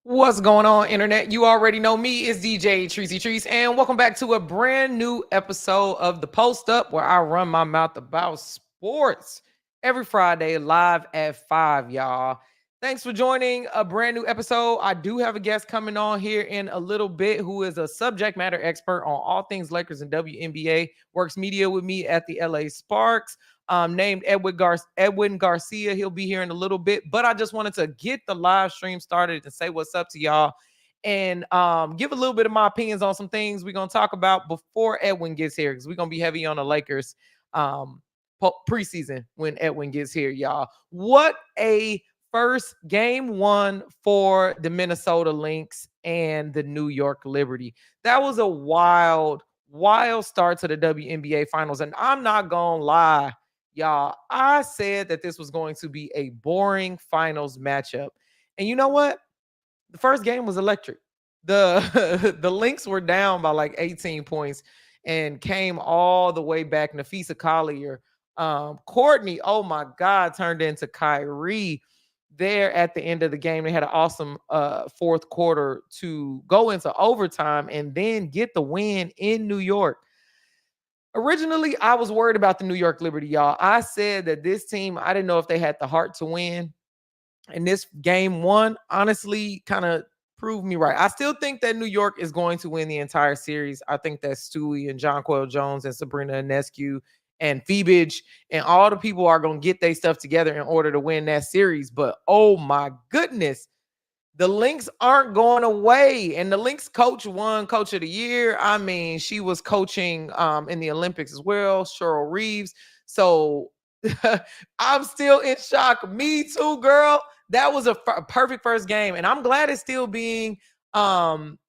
What's going on, internet? You already know me. It's DJ Tricey Trice, and welcome back to a brand new episode of the Post Up, where I run my mouth about sports every Friday live at 5, y'all. Thanks for joining a brand new episode. I do have a guest coming on here in a little bit who is a subject matter expert on all things Lakers and WNBA, works media with me at the LA Sparks. Named Edwin Garcia. He'll be here in a little bit, but I just wanted to get the live stream started and say what's up to y'all and give a little bit of my opinions on some things we're going to talk about before Edwin gets here, because we're going to be heavy on the Lakers preseason when Edwin gets here, y'all. What a first game one for the Minnesota Lynx and the New York Liberty. That was a wild start to the WNBA finals, and I'm not going to lie, y'all, I said that this was going to be a boring finals matchup. And you know what? The first game was electric. The Lynx were down by like 18 points and came all the way back. Nafisa Collier, Courtney, oh my God, turned into Kyrie there at the end of the game. They had an awesome fourth quarter to go into overtime and then get the win in New York. Originally, I was worried about the New York Liberty, y'all. I said that this team, I didn't know if they had the heart to win. And this game one, honestly, kind of proved me right. I still think that New York is going to win the entire series. I think that Stewie and Jonquel Jones and Sabrina Ionescu and Phoebage and all the people are going to get their stuff together in order to win that series. But oh my goodness, the Lynx aren't going away. And the Lynx coach won Coach of the Year. I mean, she was coaching in the Olympics as well, Cheryl Reeves. So I'm still in shock. Me too, girl. That was a perfect first game. And I'm glad it's still being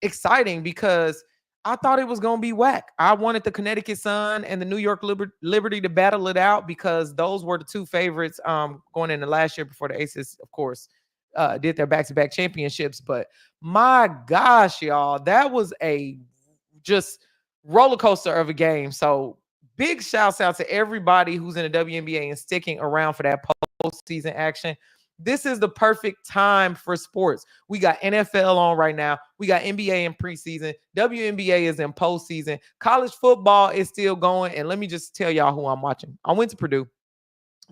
exciting, because I thought it was going to be whack. I wanted the Connecticut Sun and the New York Liberty to battle it out, because those were the two favorites going into last year before the Aces, of course, did their back-to-back championships. But my gosh, y'all, that was a just roller coaster of a game. So big shouts out to everybody who's in the WNBA and sticking around for that postseason action. This is the perfect time for sports. We got NFL on right now. We got NBA in preseason. WNBA is in postseason. College football is still going. And let me just tell y'all who I'm watching. I went to Purdue.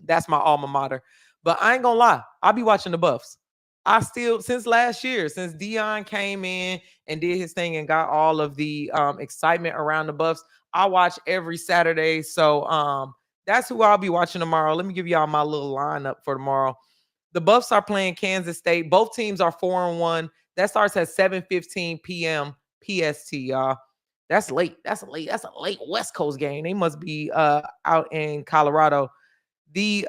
That's my alma mater. But I ain't going to lie. I'll be watching the Buffs. I still, since last year, since Deion came in and did his thing and got all of the excitement around the Buffs, I watch every Saturday. So that's who I'll be watching tomorrow. Let me give y'all my little lineup for tomorrow. The Buffs are playing Kansas State. Both teams are 4-1. That starts at 7:15 p.m. PST, y'all. That's late. That's a late West Coast game. They must be out in Colorado. The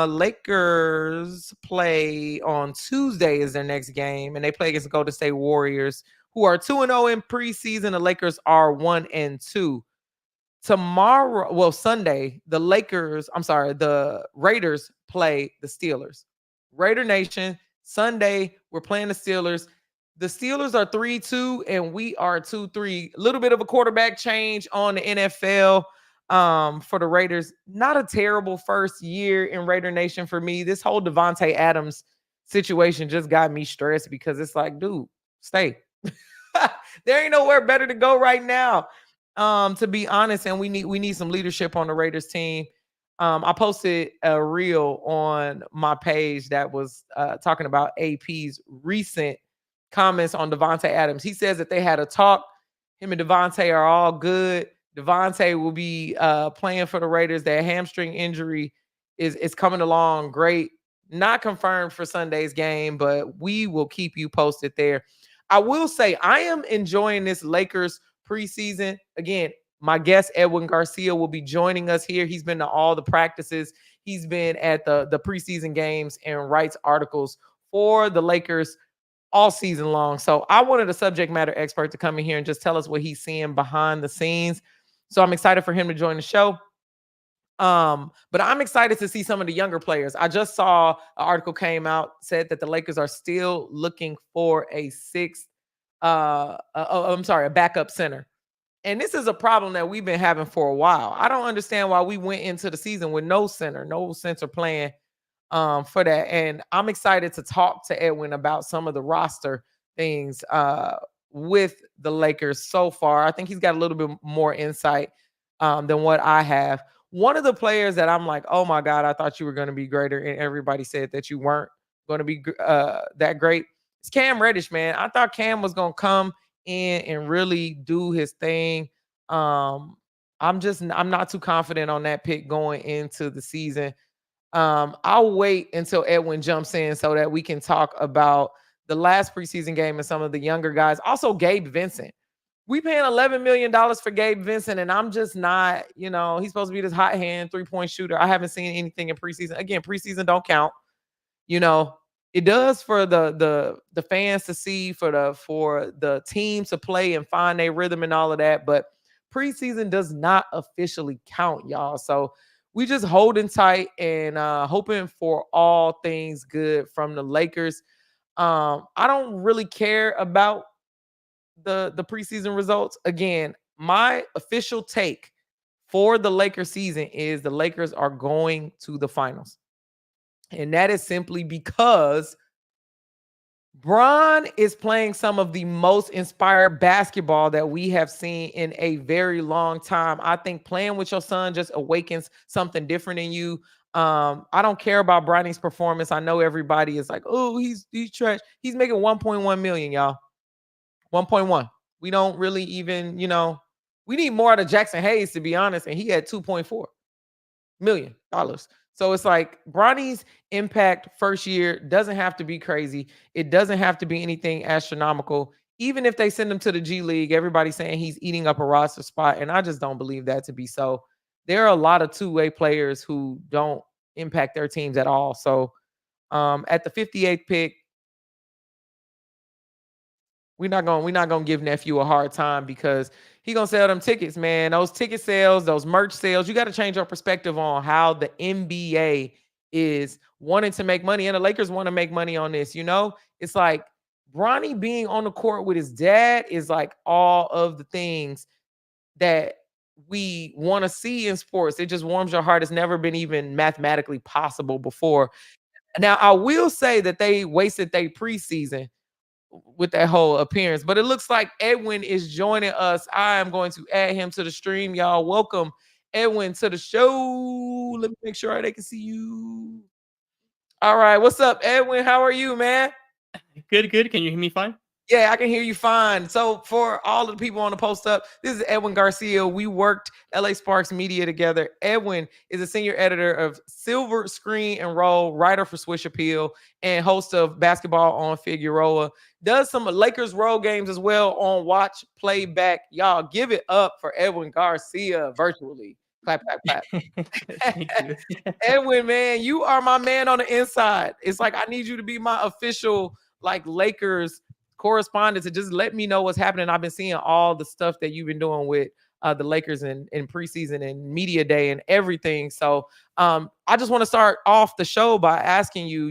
Lakers play on Tuesday is their next game, and they play against the Golden State Warriors, who are 2-0 in preseason. The Lakers are 1-2. Tomorrow, well, Sunday, the Raiders play the Steelers. Raider Nation, Sunday, we're playing the Steelers. The Steelers are 3-2, and we are 2-3. A little bit of a quarterback change on the NFL for the Raiders. Not a terrible first year in Raider Nation for me. This whole Devontae Adams situation just got me stressed, because it's like, dude, stay. There ain't nowhere better to go right now, to be honest. And we need some leadership on the Raiders team. I posted a reel on my page that was talking about AP's recent comments on Devontae Adams. He says that they had a talk. Him and Devontae are all good. Devontae will be playing for the Raiders. Their hamstring injury is coming along great. Not confirmed for Sunday's game, but we will keep you posted there. I will say I am enjoying this Lakers preseason. Again, my guest, Edwin Garcia, will be joining us here. He's been to all the practices. He's been at the preseason games and writes articles for the Lakers all season long. So I wanted a subject matter expert to come in here and just tell us what he's seeing behind the scenes. So I'm excited for him to join the show. But I'm excited to see some of the younger players. I just saw an article came out, said that the Lakers are still looking for a backup center. And this is a problem that we've been having for a while. I don't understand why we went into the season with no center plan for that. And I'm excited to talk to Edwin about some of the roster things with the Lakers so far. I think he's got a little bit more insight than what I have. One of the players that I'm like, oh my God, I thought you were going to be greater, and everybody said that you weren't going to be that great. It's Cam Reddish, man. I thought Cam was going to come in and really do his thing. I'm not too confident on that pick going into the season. I'll wait until Edwin jumps in so that we can talk about the last preseason game and some of the younger guys. Also, Gabe Vincent. We paying $11 million for Gabe Vincent, and I'm just not, he's supposed to be this hot hand 3-point shooter. I haven't seen anything in preseason. Again, preseason don't count. It does for the fans to see, for the teams to play and find their rhythm and all of that. But preseason does not officially count, y'all. So we just holding tight and hoping for all things good from the Lakers. I don't really care about the preseason results. Again, my official take for the Lakers season is the Lakers are going to the finals. And that is simply because Bron is playing some of the most inspired basketball that we have seen in a very long time. I think playing with your son just awakens something different in you. I don't care about Bronny's performance. I know everybody is like, oh, he's trash. He's making 1.1 million, y'all. 1.1. We don't really even, we need more out of Jackson Hayes, to be honest. And he had $2.4 million. So it's like Bronny's impact first year doesn't have to be crazy. It doesn't have to be anything astronomical. Even if they send him to the G League, everybody's saying he's eating up a roster spot. And I just don't believe that to be so. There are a lot of two-way players who don't impact their teams at all. So at the 58th pick, we're not gonna give nephew a hard time because he gonna sell them tickets, man. Those ticket sales, those merch sales. You got to change your perspective on how the NBA is wanting to make money, and the Lakers want to make money on this. It's like Bronny being on the court with his dad is like all of the things that we want to see in sports. It just warms your heart. It's never been even mathematically possible before. Now, I will say that they wasted their preseason with that whole appearance, but it looks like Edwin is joining us. I am going to add him to the stream. Y'all welcome Edwin to the show. Let me make sure they can see you. All right, what's up, Edwin? How are you, man? Good. Can you hear me fine? Yeah, I can hear you fine. So for all of the people on the post up, this is Edwin Garcia. We worked LA Sparks Media together. Edwin is a senior editor of Silver Screen and Roll, writer for Swish Appeal, and host of Basketball on Figueroa. Does some Lakers road games as well on Watch Playback. Y'all give it up for Edwin Garcia virtually. Clap, clap, clap. Thank you. Edwin, man, you are my man on the inside. It's like I need you to be my official Lakers correspondent to just let me know what's happening. I've been seeing all the stuff that you've been doing with the Lakers in preseason and media day and everything. So I just want to start off the show by asking you,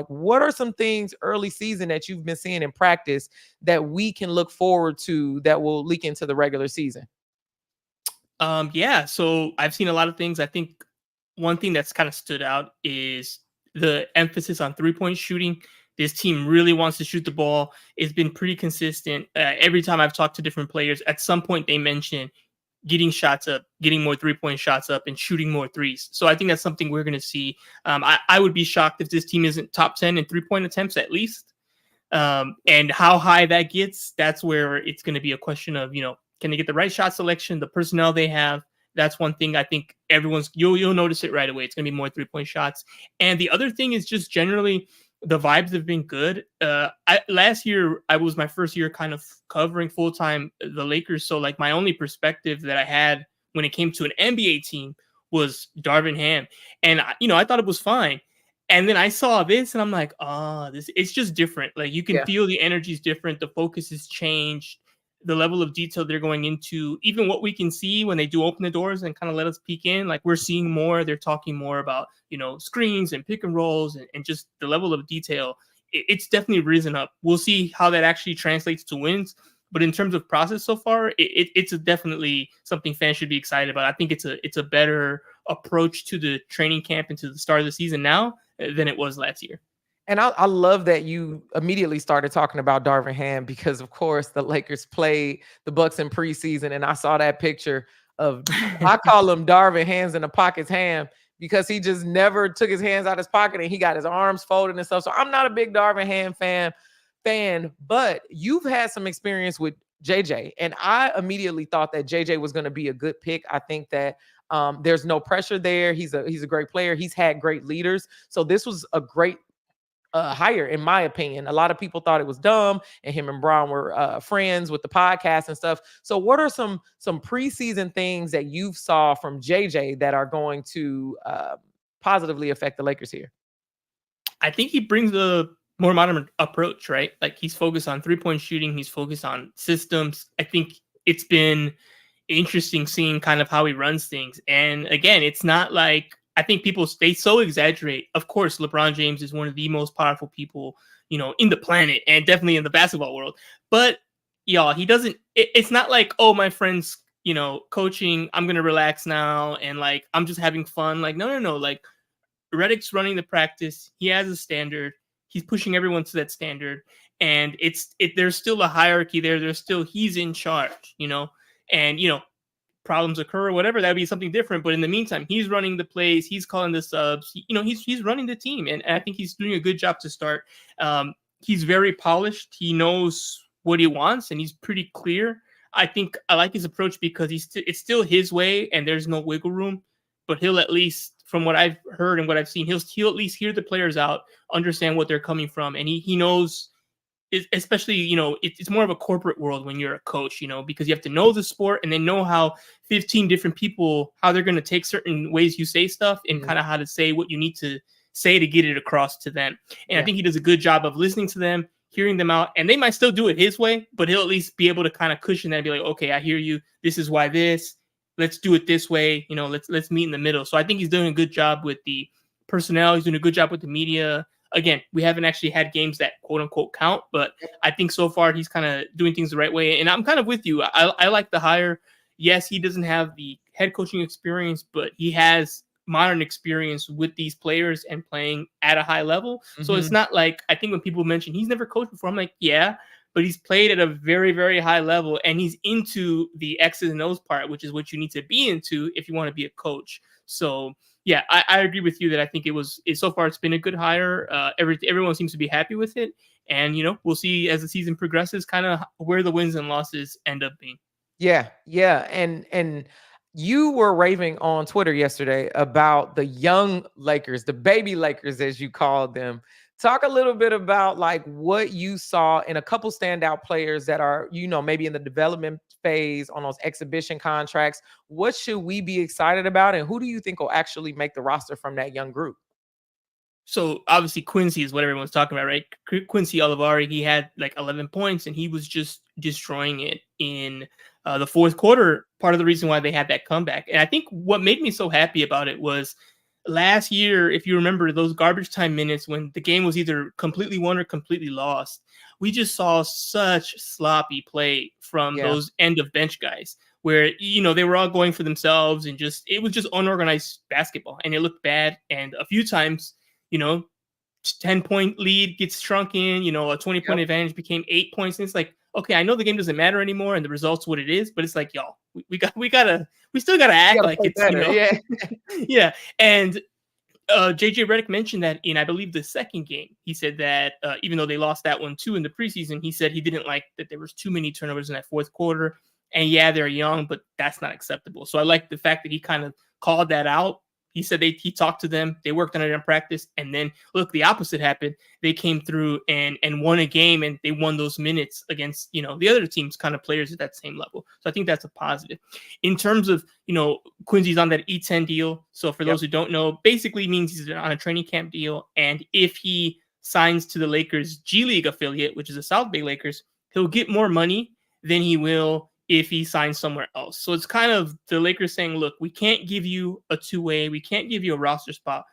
what are some things early season that you've been seeing in practice that we can look forward to that will leak into the regular season? Yeah, so I've seen a lot of things. I think one thing that's kind of stood out is the emphasis on 3-point shooting. This team really wants to shoot the ball. It's been pretty consistent. Every time I've talked to different players, at some point they mention getting shots up, getting more 3-point shots up, and shooting more threes. So I think that's something we're going to see. I would be shocked if this team isn't top 10 in 3-point attempts at least. And how high that gets, that's where it's going to be a question of, can they get the right shot selection, the personnel they have. That's one thing I think you'll notice it right away. It's going to be more 3-point shots. And the other thing is just generally, the vibes have been good. Last year, I was my first year kind of covering full-time the Lakers. So my only perspective that I had when it came to an NBA team was Darvin Ham. And, I thought it was fine. And then I saw this and I'm like, it's just different. You can feel the energy is different. The focus has changed. The level of detail they're going into, even what we can see when they do open the doors and kind of let us peek in, we're seeing more. They're talking more about, screens and pick and rolls and just the level of detail. It's definitely risen up. We'll see how that actually translates to wins. But in terms of process so far, it's definitely something fans should be excited about. I think it's a better approach to the training camp and to the start of the season now than it was last year. And I love that you immediately started talking about Darvin Ham because, of course, the Lakers played the Bucks in preseason, and I saw that picture of I call him Darvin hands in the pockets Ham because he just never took his hands out his pocket and he got his arms folded and stuff. So I'm not a big Darvin Ham fan, but you've had some experience with JJ, and I immediately thought that JJ was going to be a good pick. I think that there's no pressure there. He's a great player. He's had great leaders, so this was a great hire, in my opinion. A lot of people thought it was dumb, and him and Brown were friends with the podcast and stuff. So, what are some preseason things that you've saw from JJ that are going to positively affect the Lakers here? I think he brings a more modern approach, right? Like he's focused on 3-point shooting. He's focused on systems. I think it's been interesting seeing kind of how he runs things. And again, it's not like I think they so exaggerate. Of course, LeBron James is one of the most powerful people, in the planet and definitely in the basketball world. But y'all, he doesn't. It's not like, oh, my friend's, coaching. I'm gonna relax now and like I'm just having fun. Like no. Like Redick's running the practice. He has a standard. He's pushing everyone to that standard, and there's still a hierarchy there. There's still he's in charge, and problems occur or whatever, that'd be something different. But in the meantime, he's running the plays, he's calling the subs, he's running the team, and I think he's doing a good job to start. He's very polished. He knows what he wants, and he's pretty clear. I think I like his approach because it's still his way, and there's no wiggle room. But he'll at least, from what I've heard and what I've seen, he'll at least hear the players out, understand what they're coming from, and he knows. Especially, it's more of a corporate world when you're a coach, because you have to know the sport and then know how 15 different people, how they're going to take certain ways you say stuff and kind of how to say what you need to say to get it across to them. And I think he does a good job of listening to them, hearing them out, and they might still do it his way, but he'll at least be able to kind of cushion that and be like, okay, I hear you. This is why let's do it this way. Let's meet in the middle. So I think he's doing a good job with the personnel. He's doing a good job with the media. Again, we haven't actually had games that quote unquote count, but I think so far he's kind of doing things the right way. And I'm kind of with you. I like the hire. Yes, he doesn't have the head coaching experience, but he has modern experience with these players and playing at a high level. So it's not like, I think when people mention he's never coached before, I'm like, yeah, but he's played at a very, very high level and he's into the X's and O's part, which is what you need to be into if you want to be a coach. So yeah, I agree with you that I think so far it's been a good hire. Everyone seems to be happy with it. And, we'll see as the season progresses kind of where the wins and losses end up being. Yeah. And you were raving on Twitter yesterday about the young Lakers, the baby Lakers, as you called them. Talk a little bit about like what you saw in a couple standout players that are, maybe in the development phase on those exhibition contracts. What should we be excited about? And who do you think will actually make the roster from that young group? So obviously Quincy is what everyone's talking about, right? Quincy Olivari, he had like 11 points and he was just destroying it in the fourth quarter. Part of the reason why they had that comeback. And I think what made me so happy about it was last year, if you remember those garbage time minutes when the game was either completely won or completely lost, we just saw such sloppy play from those end of bench guys where, they were all going for themselves and it was just unorganized basketball and it looked bad. And a few times, 10-point lead gets shrunk in, a 20-point advantage became 8 points. And it's like, okay, I know the game doesn't matter anymore and the result's what it is, but it's like, y'all, we still gotta act like it's better. Yeah. And JJ Redick mentioned that in, I believe, the second game. He said that even though they lost that one too in the preseason, he said he didn't like that there was too many turnovers in that fourth quarter. And yeah, they're young, but that's not acceptable. So I like the fact that he kind of called that out. He said he talked to them, they worked on it in practice, and then look, the opposite happened. They came through and won a game, and they won those minutes against the other team's kind of players at that same level. So I think that's a positive. In terms of Quincy's on that E10 deal. So for those who don't know, basically means he's on a training camp deal, and if he signs to the Lakers G League affiliate, which is the South Bay Lakers, he'll get more money than he will if he signs somewhere else. So it's kind of the Lakers saying, look, we can't give you a two-way. We can't give you a roster spot.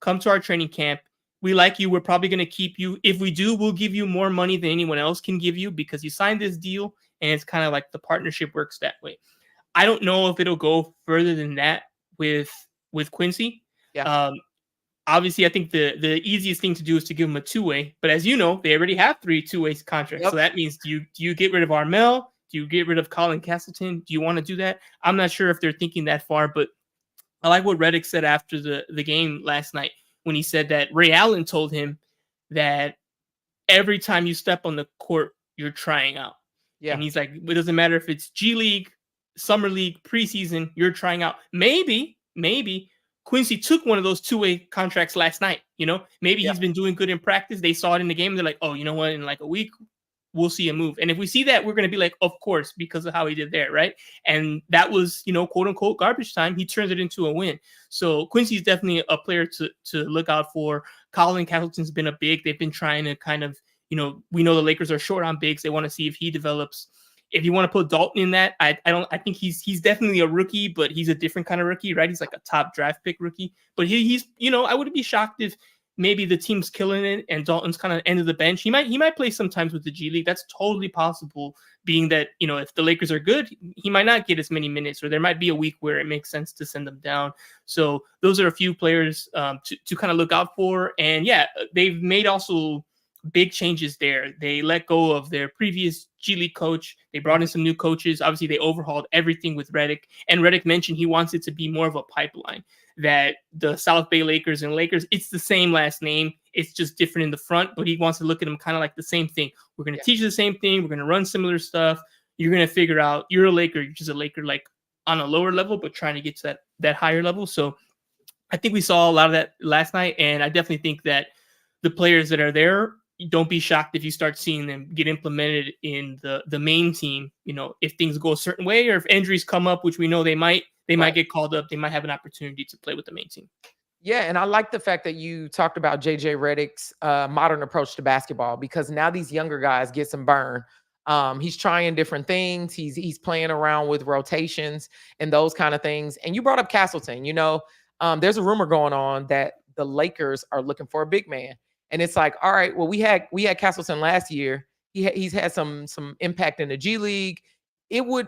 Come to our training camp. We like you. We're probably going to keep you. If we do, we'll give you more money than anyone else can give you because you signed this deal, and it's kind of like the partnership works that way. I don't know if it'll go further than that with Quincy. obviously, I think the easiest thing to do is to give him a two-way. But as you know, they already have 3 two-way contracts. Yep. So that means do you get rid of Armel? Do you get rid of Colin Castleton? Do you want to do that? I'm not sure if they're thinking that far, but I like what Redick said after the game last night when he said that Ray Allen told him that every time you step on the court, you're trying out. Yeah. And he's like, it doesn't matter if it's G League, Summer League, preseason, you're trying out. Maybe Quincy took one of those two-way contracts last night. Maybe he's been doing good in practice. They saw it in the game. They're like, oh, you know what? In like a week, we'll see a move. And if we see that, we're going to be like, of course, because of how he did there, right? And that was, quote unquote, garbage time. He turns it into a win. So Quincy's definitely a player to look out for. Colin Castleton's been a big. They've been trying to kind of, we know the Lakers are short on bigs. They want to see if he develops. If you want to put Dalton in that, I think he's definitely a rookie, but he's a different kind of rookie, right? He's like a top draft pick rookie. But he's I wouldn't be shocked if maybe the team's killing it and Dalton's kind of end of the bench. He might play sometimes with the G League. That's totally possible, being that, if the Lakers are good, he might not get as many minutes, or there might be a week where it makes sense to send them down. So those are a few players to kind of look out for. And yeah, they've made also big changes there. They let go of their previous G League coach. They brought in some new coaches. Obviously, they overhauled everything with Redick. And Redick mentioned he wants it to be more of a pipeline, that the South Bay Lakers and Lakers, it's the same last name. It's just different in the front, but he wants to look at them kind of like the same thing. We're going to teach you the same thing. We're going to run similar stuff. You're going to figure out you're a Laker. You're just a Laker like on a lower level, but trying to get to that higher level. So I think we saw a lot of that last night. And I definitely think that the players that are there, don't be shocked if you start seeing them get implemented in the main team. If things go a certain way, or if injuries come up, which we know they might get called up. They might have an opportunity to play with the main team. Yeah, and I like the fact that you talked about JJ Redick's modern approach to basketball, because now these younger guys get some burn. He's trying different things. He's playing around with rotations and those kind of things. And you brought up Castleton. There's a rumor going on that the Lakers are looking for a big man. And it's like, all right, well, we had Castleton last year. He's had some impact in the G League. It would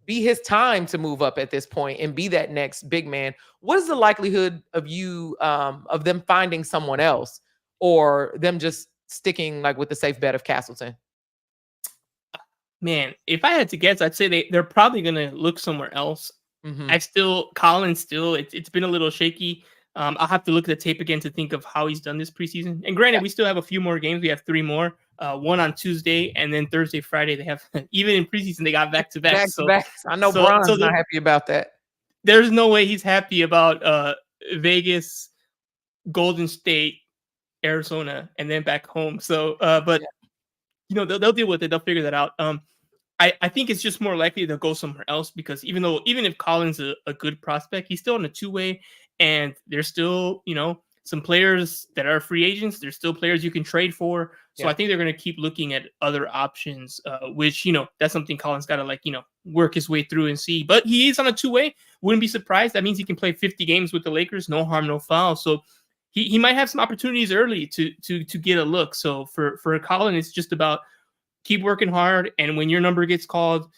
be his time to move up at this point and be that next big man. What is the likelihood of them finding someone else, or them just sticking like with the safe bet of Castleton? Man, if I had to guess, I'd say they're probably going to look somewhere else. Mm-hmm. Colin still, it's been a little shaky. I'll have to look at the tape again to think of how he's done this preseason. And granted, we still have a few more games. We have 3 more, one on Tuesday, and then Thursday, Friday. They have, even in preseason, they got back-to-back. I know Bron's not happy about that. There's no way he's happy about Vegas, Golden State, Arizona, and then back home. So, they'll deal with it. They'll figure that out. I think it's just more likely they'll go somewhere else, because even if Colin's a good prospect, he's still on a two-way. And there's still, some players that are free agents. There's still players you can trade for. So I think they're going to keep looking at other options, which, that's something Colin's got to work his way through and see. But he is on a two-way. Wouldn't be surprised. That means he can play 50 games with the Lakers. No harm, no foul. So he might have some opportunities early to get a look. So for Colin, it's just about keep working hard. And when your number gets called,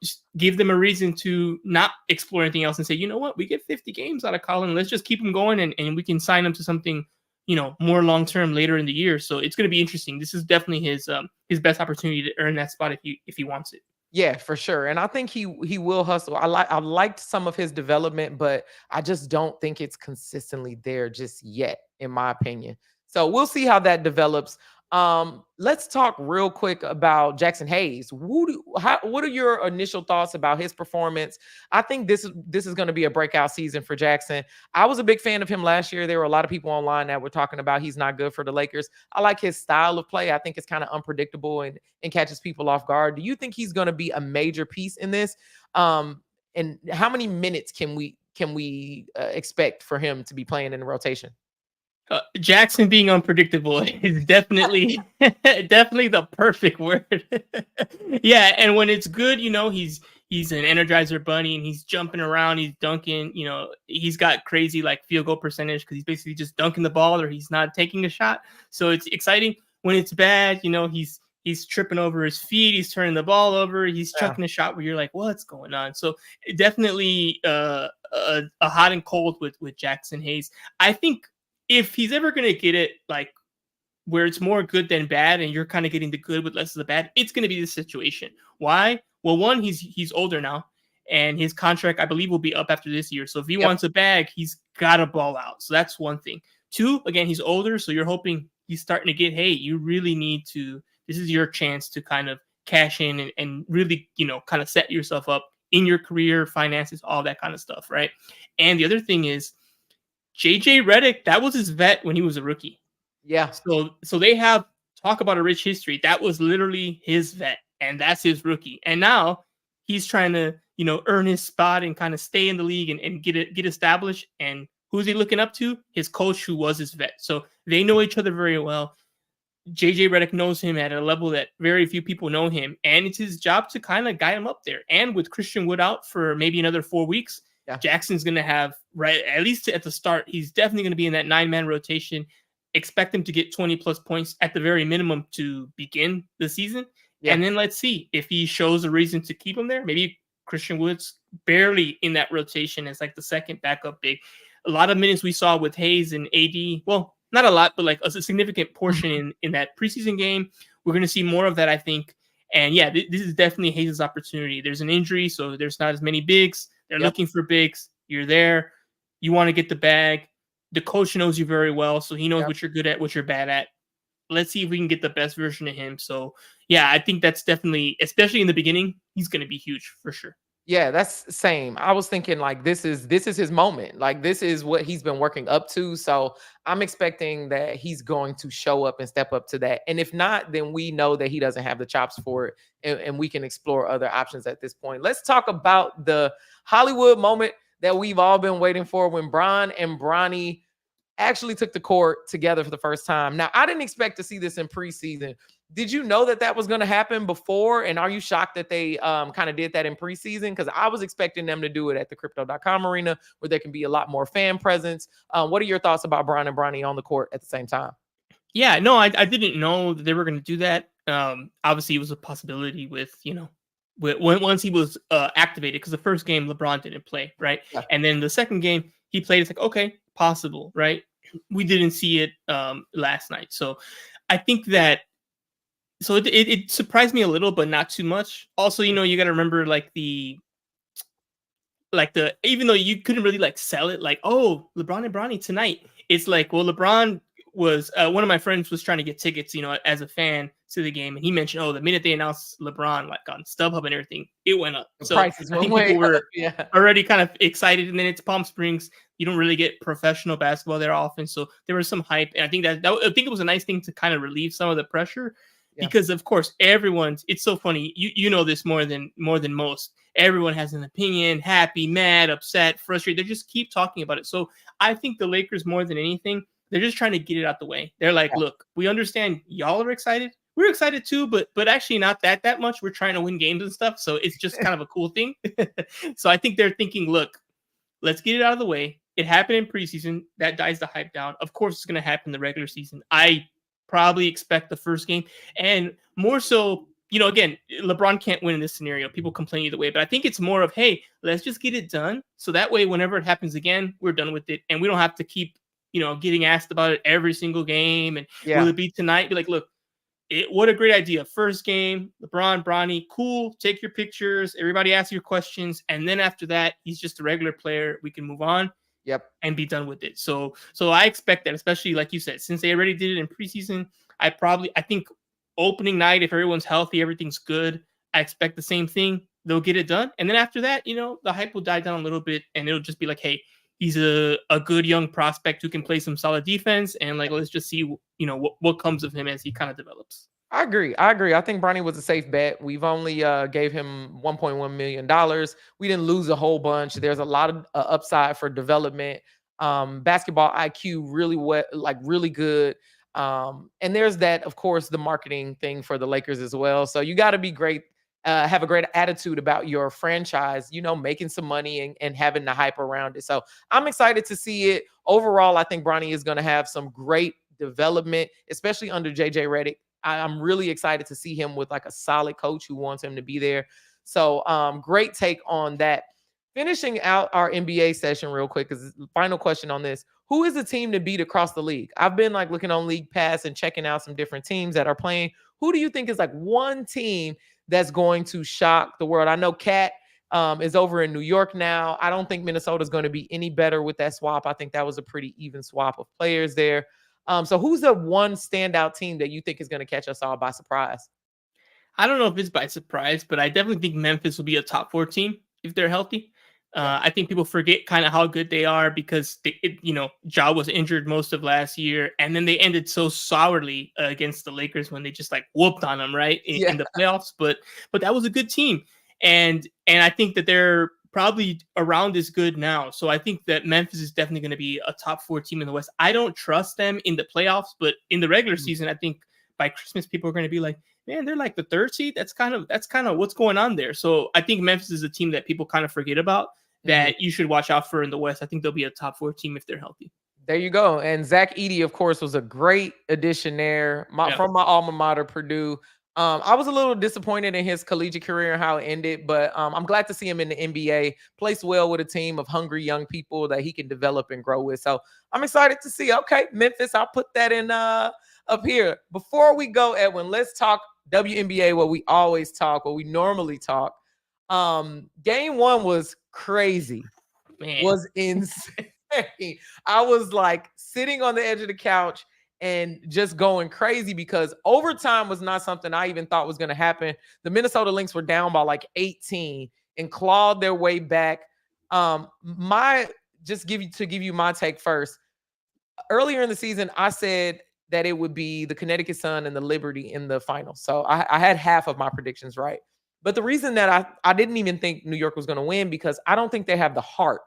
just give them a reason to not explore anything else and say, you know what, we get 50 games out of Colin. Let's just keep him going, and we can sign him to something, more long-term later in the year. So it's going to be interesting. This is definitely his best opportunity to earn that spot if he wants it. Yeah, for sure. And I think he will hustle. I liked some of his development, but I just don't think it's consistently there just yet, in my opinion. So we'll see how that develops. Let's talk real quick about Jackson Hayes. What are your initial thoughts about his performance? I think this is going to be a breakout season for Jackson. I was a big fan of him last year. There were a lot of people online that were talking about he's not good for the Lakers. I like his style of play. I think it's kind of unpredictable and catches people off guard. Do you think he's going to be a major piece in this? And how many minutes can we expect for him to be playing in the rotation? Jackson being unpredictable is definitely the perfect word. Yeah, and when it's good, he's an Energizer bunny and he's jumping around, he's dunking, he's got crazy field goal percentage because he's basically just dunking the ball or he's not taking a shot. So it's exciting. When it's bad, he's tripping over his feet, he's turning the ball over, he's chucking a shot where you're like, what's going on? So definitely a hot and cold with Jackson Hayes. I think if he's ever going to get it like where it's more good than bad and you're kind of getting the good with less of the bad, it's going to be this situation. Why? Well, one, he's older now and his contract, I believe, will be up after this year. So if he wants a bag, he's got to ball out. So that's one thing. Two, again, he's older. So you're hoping he's starting to get, hey, you really need to, this is your chance to kind of cash in and really, kind of set yourself up in your career, finances, all that kind of stuff, right? And the other thing is, JJ Redick, that was his vet when he was a rookie. Yeah. So they have talk about a rich history. That was literally his vet, and that's his rookie. And now he's trying to, earn his spot and kind of stay in the league and get established. And who's he looking up to? His coach, who was his vet. So they know each other very well. JJ Redick knows him at a level that very few people know him, and it's his job to kind of guide him up there. And with Christian Wood out for maybe another 4 weeks, Jackson's going to have, right, at least at the start, he's definitely going to be in that 9-man rotation. Expect him to get 20 plus points at the very minimum to begin the season. And then let's see if he shows a reason to keep him there. Maybe Christian Wood's barely in that rotation as like the second backup big. A lot of minutes we saw with Hayes and AD. Well, not a lot, but like a significant portion in that preseason game. We're going to see more of that, I think. And yeah, this is definitely Hayes' opportunity. There's an injury, so there's not as many bigs. They're looking for bigs. You're there. You want to get the bag. The coach knows you very well, so he knows what you're good at, what you're bad at. Let's see if we can get the best version of him. So yeah, I think that's definitely, especially in the beginning, he's going to be huge for sure. Yeah, that's same. I was thinking like this is his moment. Like this is what he's been working up to. So I'm expecting that he's going to show up and step up to that. And if not, then we know that he doesn't have the chops for it, and we can explore other options at this point. Let's talk about the Hollywood moment that we've all been waiting for when Bron and Bronny actually took the court together for the first time. Now, I didn't expect to see this in preseason. Did you know that was going to happen before? And are you shocked that they kind of did that in preseason? Because I was expecting them to do it at the crypto.com arena where there can be a lot more fan presence. What are your thoughts about Bron and Bronny on the court at the same time? Yeah, no, I didn't know that they were going to do that. Obviously, it was a possibility with, once he was activated, because the first game LeBron didn't play, right? Yeah. And then the second game he played. It's like, okay, possible, right? We didn't see it last night. So I think that, so it surprised me a little, but not too much. Also, you got to remember even though you couldn't really like sell it, like, oh, LeBron and Bronny tonight. It's like, well, LeBron was one of my friends was trying to get tickets, as a fan to the game, and he mentioned, oh, the minute they announced LeBron, like on StubHub and everything, it went up. So I think people were already kind of excited. And then it's Palm Springs. You don't really get professional basketball there often, so there was some hype, and I think I think it was a nice thing to kind of relieve some of the pressure. Yeah. Because of course it's so funny. You know this more than most. Everyone has an opinion, happy, mad, upset, frustrated. They just keep talking about it. So I think the Lakers, more than anything, they're just trying to get it out the way. They're like, look, we understand y'all are excited. We're excited too, but actually not that much. We're trying to win games and stuff. So it's just kind of a cool thing. So I think they're thinking, look, let's get it out of the way. It happened in preseason. That dies the hype down. Of course, it's going to happen in the regular season. I probably expect the first game, and more so, again, LeBron can't win in this scenario. People complain either way, but I think it's more of, hey, let's just get it done. So that way, whenever it happens again, we're done with it. And we don't have to keep, getting asked about it every single game. And will it be tonight? Be like, look, what a great idea. First game, LeBron, Bronny, cool. Take your pictures. Everybody ask your questions. And then after that, he's just a regular player. We can move on. Yep. And be done with it. So I expect that, especially like you said, since they already did it in preseason, I think opening night, if everyone's healthy, everything's good, I expect the same thing. They'll get it done. And then after that, the hype will die down a little bit, and it'll just be like, hey, he's a good young prospect who can play some solid defense, and like, let's just see, what comes of him as he kind of develops. I agree. I think Bronny was a safe bet. We've only gave him $1.1 million. We didn't lose a whole bunch. There's a lot of upside for development. Basketball IQ really good. And there's that, of course, the marketing thing for the Lakers as well. So you got to be great, have a great attitude about your franchise, making some money and having the hype around it. So I'm excited to see it. Overall, I think Bronny is going to have some great development, especially under JJ Redick. I'm really excited to see him with like a solid coach who wants him to be there. So great take on that. Finishing out our NBA session real quick, because final question on this. Who is the team to beat across the league? I've been like looking on League Pass and checking out some different teams that are playing. Who do you think is like one team that's going to shock the world? I know Cat is over in New York now. I don't think Minnesota is going to be any better with that swap. I think that was a pretty even swap of players there. So who's the one standout team that you think is going to catch us all by surprise? I don't know if it's by surprise, but I definitely think Memphis will be a top 4 team if they're healthy. I think people forget kind of how good they are because Ja was injured most of last year, and then they ended so sourly against the Lakers when they just like whooped on them in the playoffs. But that was a good team, and I think that they're probably around as good now. So I think that Memphis is definitely going to be a top 4 team in the West. I don't trust them in the playoffs, but in the regular season, I think by Christmas people are going to be like, man, they're like the 3rd seed. That's kind of what's going on there. So I think Memphis is a team that people kind of forget about that you should watch out for in the West. I think they'll be a top 4 team if they're healthy. There you go. And Zach Edey, of course, was a great addition there from my alma mater, Purdue. I was a little disappointed in his collegiate career and how it ended, but I'm glad to see him in the NBA. Plays well with a team of hungry young people that he can develop and grow with. So I'm excited to see. Okay, Memphis, I'll put that in up here. Before we go, Edwin, let's talk WNBA, what we always talk, what we normally talk. Game 1 was crazy. Man. Was insane. I was like sitting on the edge of the couch and just going crazy because overtime was not something I even thought was going to happen. The Minnesota Lynx were down by like 18 and clawed their way back. To give you my take first. Earlier in the season, I said that it would be the Connecticut Sun and the Liberty in the finals. So I had half of my predictions right. But the reason that I didn't even think New York was going to win because I don't think they have the heart.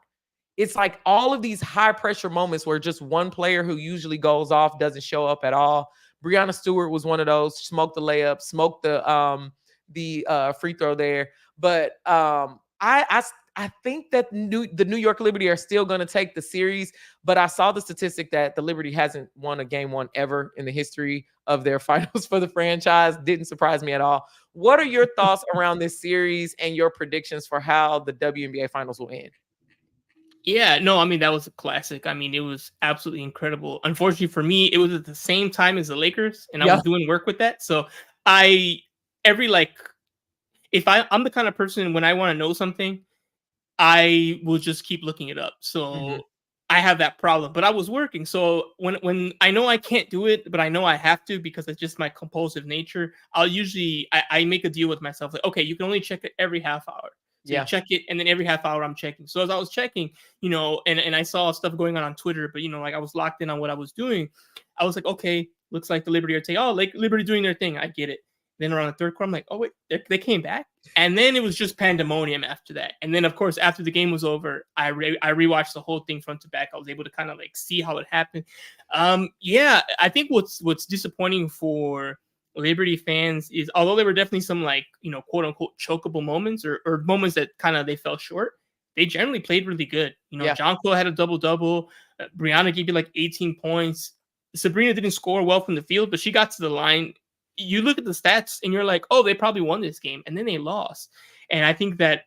It's like all of these high pressure moments where just one player who usually goes off doesn't show up at all. Breanna Stewart was one of those. Smoked the layup, smoked the free throw there. But I think that the New York Liberty are still going to take the series. But I saw the statistic that the Liberty hasn't won a game 1 ever in the history of their finals for the franchise. Didn't surprise me at all. What are your thoughts around this series and your predictions for how the WNBA finals will end? Yeah, no, I mean, that was a classic. I mean, it was absolutely incredible. Unfortunately for me, it was at the same time as the Lakers, and I was doing work with that. So I'm the kind of person, when I want to know something, I will just keep looking it up. So I have that problem, but I was working. So when I know I can't do it, but I know I have to because it's just my compulsive nature, I'll usually, I make a deal with myself. Like, okay, you can only check it every half hour. So you check it, and then every half hour I'm checking. So as I was checking, and I saw stuff going on Twitter, but like I was locked in on what I was doing. I was like, okay, looks like the Liberty are taking. Oh, like Liberty doing their thing. I get it. Then around the 3rd quarter, I'm like, oh wait, they came back, and then it was just pandemonium after that. And then of course after the game was over, I rewatched the whole thing front to back. I was able to kind of like see how it happened. I think what's disappointing for Liberty fans is, although there were definitely some like, quote unquote chokeable moments or moments that kind of they fell short, they generally played really good. Jonquil had a double-double. Breanna gave you like 18 points. Sabrina didn't score well from the field, but she got to the line. You look at the stats and you're like, oh, they probably won this game. And then they lost. And I think that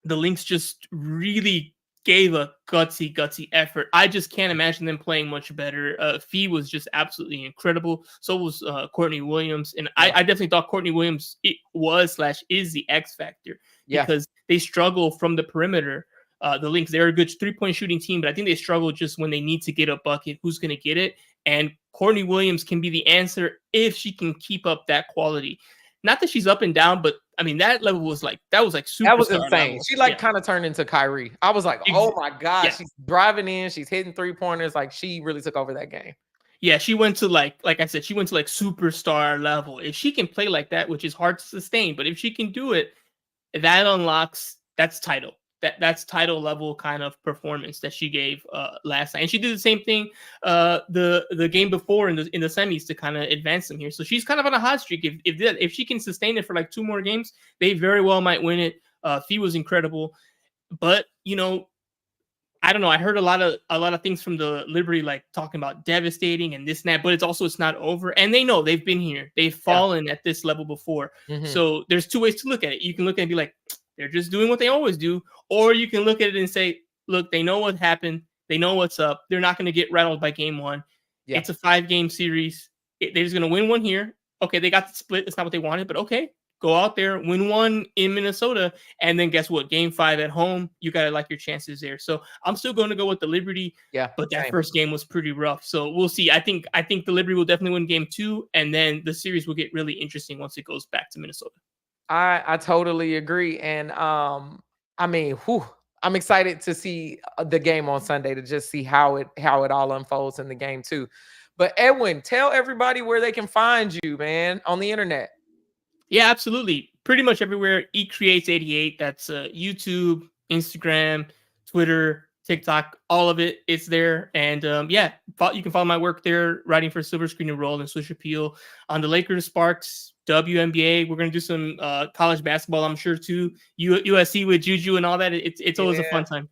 the Lynx just really gave a gutsy effort. I just can't imagine them playing much better. Fee was just absolutely incredible. So was Courtney Williams. And I definitely thought Courtney Williams is the X factor because they struggle from the perimeter. The Lynx, they're a good 3-point shooting team, but I think they struggle just when they need to get a bucket. Who's going to get it? And Courtney Williams can be the answer if she can keep up that quality. Not that she's up and down, but I mean, that level was like, that was super. That was insane. She kind of turned into Kyrie. I was like, oh my God, she's driving in, she's hitting 3-pointers. Like she really took over that game. Yeah, she went to like I said, she went to like superstar level. If she can play like that, which is hard to sustain, but if she can do it, that unlocks, that's title. That's title level kind of performance that she gave last night. And she did the same thing the game before in the semis to kind of advance them here. So she's kind of on a hot streak. If she can sustain it for like 2 more games, they very well might win it. Fee was incredible. But, I don't know. I heard a lot of things from the Liberty, like talking about devastating and this and that, but it's not over. And they know they've been here. They've fallen at this level before. So there's 2 ways to look at it. You can look at it and be like, they're just doing what they always do. Or you can look at it and say, look, they know what happened. They know what's up. They're not going to get rattled by game one. Yeah. It's a 5-game series. They're just going to win one here. Okay, they got the split. It's not what they wanted, but okay. Go out there, win one in Minnesota, and then guess what? Game 5 at home, you got to like your chances there. So I'm still going to go with the Liberty. Yeah, but that first game was pretty rough. So we'll see. I think the Liberty will definitely win game 2, and then the series will get really interesting once it goes back to Minnesota. I totally agree, and I mean, I'm excited to see the game on Sunday to just see how it all unfolds in the game too. But Edwin, tell everybody where they can find you, man, on the internet. Yeah, absolutely. Pretty much everywhere. eCreates88. That's YouTube, Instagram, Twitter, TikTok, all of it. It's there. And yeah, you can follow my work there, writing for Silver Screen and Roll and Swish Appeal on the Lakers, Sparks, WNBA. We're going to do some college basketball, I'm sure, too. USC with Juju and all that. It's always a fun time.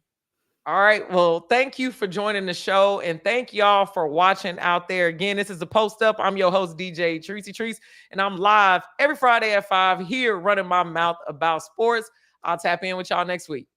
All right. Well, thank you for joining the show, and thank y'all for watching out there. Again, this is the Post Up. I'm your host, DJ Tricey Trice, and I'm live every Friday at 5 here running my mouth about sports. I'll tap in with y'all next week.